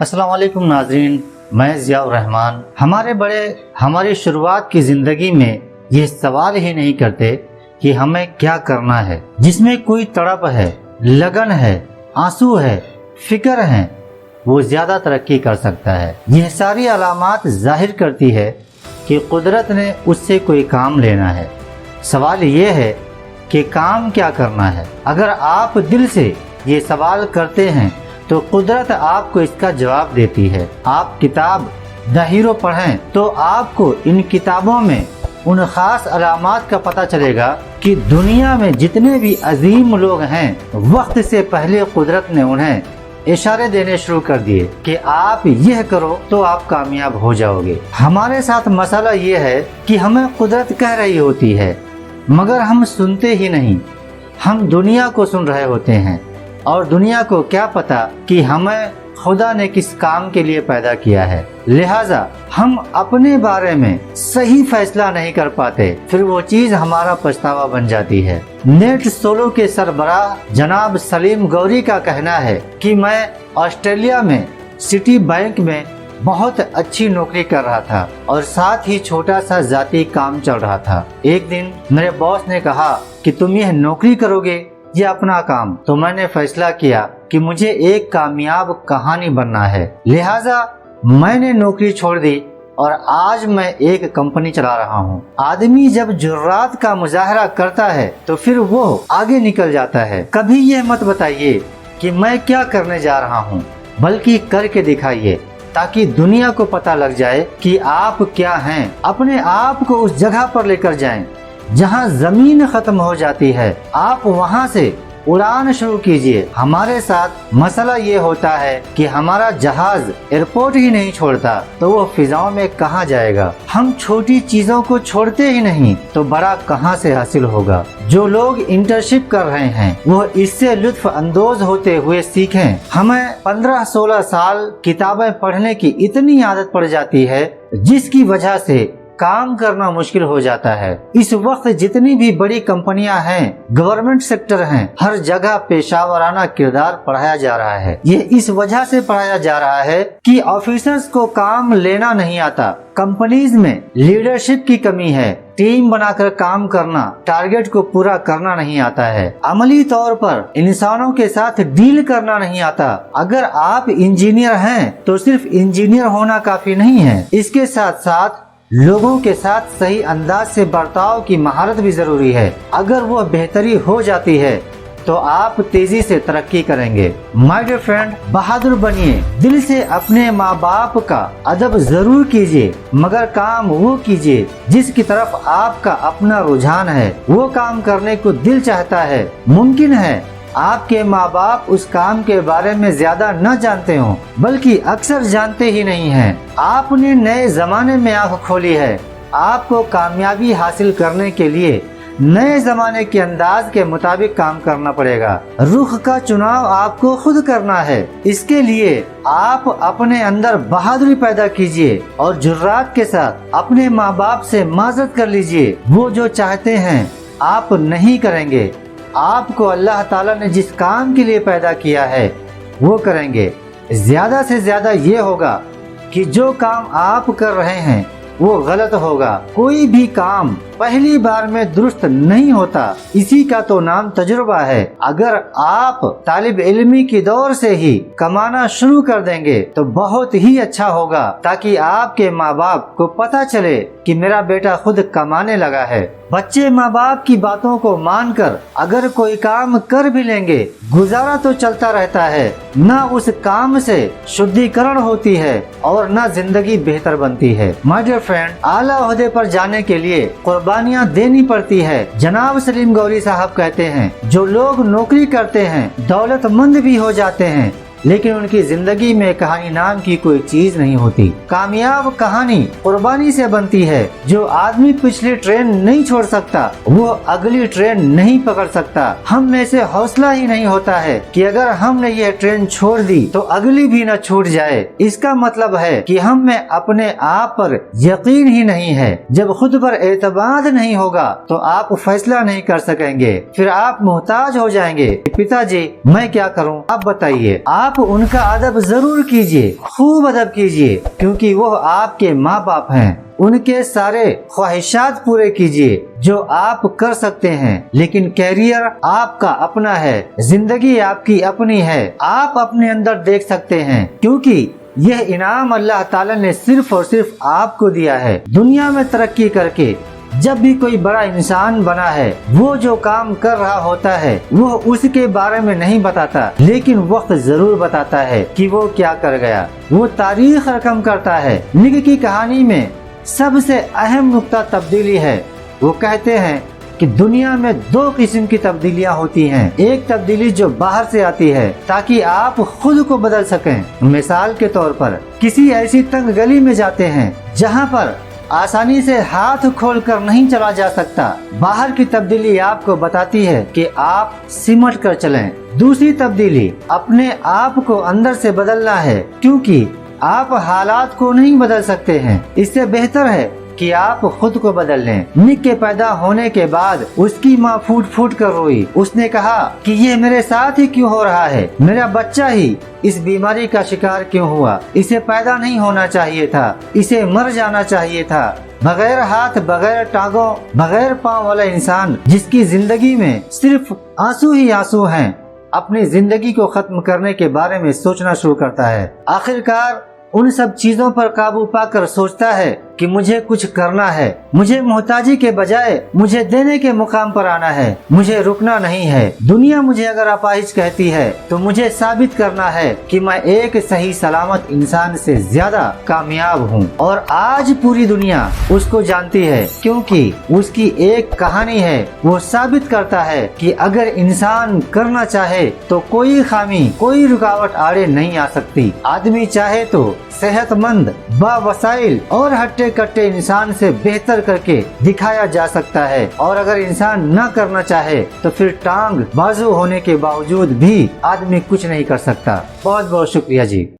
अस्सलाम वालेकुम नाज़रीन, मैं ज़ियाउर रहमान। हमारी शुरुआत की ज़िंदगी में ये सवाल ही नहीं करते कि हमें क्या करना है। जिसमें कोई तड़प है, लगन है, आंसू है, फिक्र है, वो ज़्यादा तरक्की कर सकता है। यह सारी अलामात ज़ाहिर करती है कि कुदरत ने उससे कोई काम लेना है। सवाल ये है कि काम क्या करना है। अगर आप दिल से ये सवाल करते हैं तो कुदरत आपको इसका जवाब देती है। आप किताब द हीरो पढ़ें तो आपको इन किताबों में उन खास अलामात का पता चलेगा कि दुनिया में जितने भी अजीम लोग हैं, वक्त से पहले कुदरत ने उन्हें इशारे देने शुरू कर दिए कि आप यह करो तो आप कामयाब हो जाओगे। हमारे साथ मसला ये है कि हमें कुदरत कह रही होती है मगर हम सुनते ही नहीं। हम दुनिया को सुन रहे होते हैं और दुनिया को क्या पता कि हमें खुदा ने किस काम के लिए पैदा किया है। लिहाजा हम अपने बारे में सही फैसला नहीं कर पाते, फिर वो चीज हमारा पछतावा बन जाती है। नेट सोलो के सरबराह जनाब सलीम गौरी का कहना है कि मैं ऑस्ट्रेलिया में सिटी बैंक में बहुत अच्छी नौकरी कर रहा था और साथ ही छोटा सा जाती काम चल रहा था। एक दिन मेरे बॉस ने कहा कि तुम यह नौकरी करोगे ये अपना काम। तो मैंने फैसला किया कि मुझे एक कामयाब कहानी बनना है। लिहाजा मैंने नौकरी छोड़ दी और आज मैं एक कंपनी चला रहा हूँ। आदमी जब जुर्रात का मुजाहरा करता है तो फिर वो आगे निकल जाता है। कभी ये मत बताइए कि मैं क्या करने जा रहा हूँ, बल्कि करके दिखाइए ताकि दुनिया को पता लग जाए कि आप क्या हैं। अपने आप को उस जगह पर लेकर जाएं जहां जमीन खत्म हो जाती है, आप वहां से उड़ान शुरू कीजिए। हमारे साथ मसला ये होता है कि हमारा जहाज एयरपोर्ट ही नहीं छोड़ता तो वो फिजाओं में कहाँ जाएगा। हम छोटी चीजों को छोड़ते ही नहीं तो बड़ा कहाँ से हासिल होगा। जो लोग इंटर्नशिप कर रहे हैं वो इससे लुत्फ अंदोज होते हुए सीखें। हमें 15-16 साल किताबें पढ़ने की इतनी आदत पड़ जाती है जिसकी वजह से काम करना मुश्किल हो जाता है। इस वक्त जितनी भी बड़ी कंपनियां हैं, गवर्नमेंट सेक्टर हैं, हर जगह पेशावराना किरदार पढ़ाया जा रहा है। ये इस वजह से पढ़ाया जा रहा है कि ऑफिसर्स को काम लेना नहीं आता। कंपनीज में लीडरशिप की कमी है, टीम बनाकर काम करना, टारगेट को पूरा करना नहीं आता है, अमली तौर पर इंसानों के साथ डील करना नहीं आता। अगर आप इंजीनियर हैं तो सिर्फ इंजीनियर होना काफी नहीं है, इसके साथ साथ लोगों के साथ सही अंदाज से बर्ताव की महारत भी जरूरी है। अगर वो बेहतरी हो जाती है तो आप तेजी से तरक्की करेंगे। माय डियर फ्रेंड, बहादुर बनिए। दिल से अपने माँ बाप का अदब जरूर कीजिए मगर काम वो कीजिए जिसकी तरफ आपका अपना रुझान है। वो काम करने को दिल चाहता है। मुमकिन है आपके माँ बाप उस काम के बारे में ज्यादा न जानते हो, बल्कि अक्सर जानते ही नहीं हैं। आपने नए जमाने में आंख खोली है। आपको कामयाबी हासिल करने के लिए नए जमाने के अंदाज के मुताबिक काम करना पड़ेगा। रुख का चुनाव आपको खुद करना है। इसके लिए आप अपने अंदर बहादुरी पैदा कीजिए और जुर्रात के साथ अपने माँ बाप से माजरत कर लीजिए। वो जो चाहते हैं आप नहीं करेंगे। आपको अल्लाह ताला ने जिस काम के लिए पैदा किया है वो करेंगे। ज्यादा से ज्यादा ये होगा कि जो काम आप कर रहे हैं वो गलत होगा। कोई भी काम पहली बार में दुरुस्त नहीं होता, इसी का तो नाम तजुर्बा है। अगर आप तालिब इल्मी की दौर से ही कमाना शुरू कर देंगे तो बहुत ही अच्छा होगा, ताकि आपके माँ बाप को पता चले कि मेरा बेटा खुद कमाने लगा है। बच्चे माँ बाप की बातों को मानकर अगर कोई काम कर भी लेंगे, गुजारा तो चलता रहता है, न उस काम से शुद्धिकरण होती है और न जिंदगी बेहतर बनती है। माय डियर फ्रेंड, आला ओहदे पर जाने के लिए कुर्बानियाँ देनी पड़ती है। जनाब सलीम गौरी साहब कहते हैं, जो लोग नौकरी करते हैं दौलतमंद भी हो जाते हैं लेकिन उनकी जिंदगी में कहानी नाम की कोई चीज नहीं होती। कामयाब कहानी कुर्बानी से बनती है। जो आदमी पिछली ट्रेन नहीं छोड़ सकता वो अगली ट्रेन नहीं पकड़ सकता। हम में से हौसला ही नहीं होता है कि अगर हमने ये ट्रेन छोड़ दी तो अगली भी न छूट जाए। इसका मतलब है कि हम में अपने आप पर यकीन ही नहीं है। जब खुद पर एतमाद नहीं होगा तो आप फैसला नहीं कर सकेंगे, फिर आप मोहताज हो जाएंगे। पिताजी मैं क्या करूं, आप बताइए। आप आप उनका अदब जरूर कीजिए, खूब अदब कीजिए, क्योंकि वो आपके माँ बाप हैं। उनके सारे ख्वाहिशात पूरे कीजिए जो आप कर सकते हैं, लेकिन कैरियर आपका अपना है, जिंदगी आपकी अपनी है, आप अपने अंदर देख सकते हैं, क्योंकि यह इनाम अल्लाह ताला ने सिर्फ और सिर्फ आपको दिया है। दुनिया में तरक्की करके जब भी कोई बड़ा इंसान बना है, वो जो काम कर रहा होता है वो उसके बारे में नहीं बताता, लेकिन वक्त जरूर बताता है कि वो क्या कर गया। वो तारीख रकम करता है। निक की कहानी में सबसे अहम नुक्ता तब्दीली है। वो कहते हैं कि दुनिया में दो किस्म की तब्दीलियां होती हैं। एक तब्दीली जो बाहर से आती है ताकि आप खुद को बदल सकें। मिसाल के तौर पर किसी ऐसी तंग गली में जाते हैं जहां पर आसानी से हाथ खोलकर नहीं चला जा सकता। बाहर की तब्दीली आपको बताती है कि आप सिमट कर चलें। दूसरी तब्दीली अपने आप को अंदर से बदलना है, क्योंकि आप हालात को नहीं बदल सकते हैं। इससे बेहतर है कि आप खुद को बदल लें। निक के पैदा होने के बाद उसकी माँ फूट फूट कर रोई। उसने कहा कि ये मेरे साथ ही क्यों हो रहा है, मेरा बच्चा ही इस बीमारी का शिकार क्यों हुआ, इसे पैदा नहीं होना चाहिए था, इसे मर जाना चाहिए था। बगैर हाथ, बगैर टांगों, बगैर पाँव वाला इंसान जिसकी जिंदगी में सिर्फ आंसू ही आंसू हैं, अपनी जिंदगी को खत्म करने के बारे में सोचना शुरू करता है। आखिरकार उन सब चीजों पर काबू पाकर सोचता है कि मुझे कुछ करना है, मुझे मोहताजी के बजाय मुझे देने के मुकाम पर आना है, मुझे रुकना नहीं है। दुनिया मुझे अगर अपाहिज कहती है तो मुझे साबित करना है कि मैं एक सही सलामत इंसान से ज्यादा कामयाब हूँ। और आज पूरी दुनिया उसको जानती है, क्योंकि उसकी एक कहानी है। वो साबित करता है कि अगर इंसान करना चाहे तो कोई खामी, कोई रुकावट आड़े नहीं आ सकती। आदमी चाहे तो सेहतमंद, बावसाइल और हट्टे कट्टे इंसान से बेहतर करके दिखाया जा सकता है, और अगर इंसान न करना चाहे तो फिर टांग बाजू होने के बावजूद भी आदमी कुछ नहीं कर सकता। बहुत बहुत शुक्रिया जी।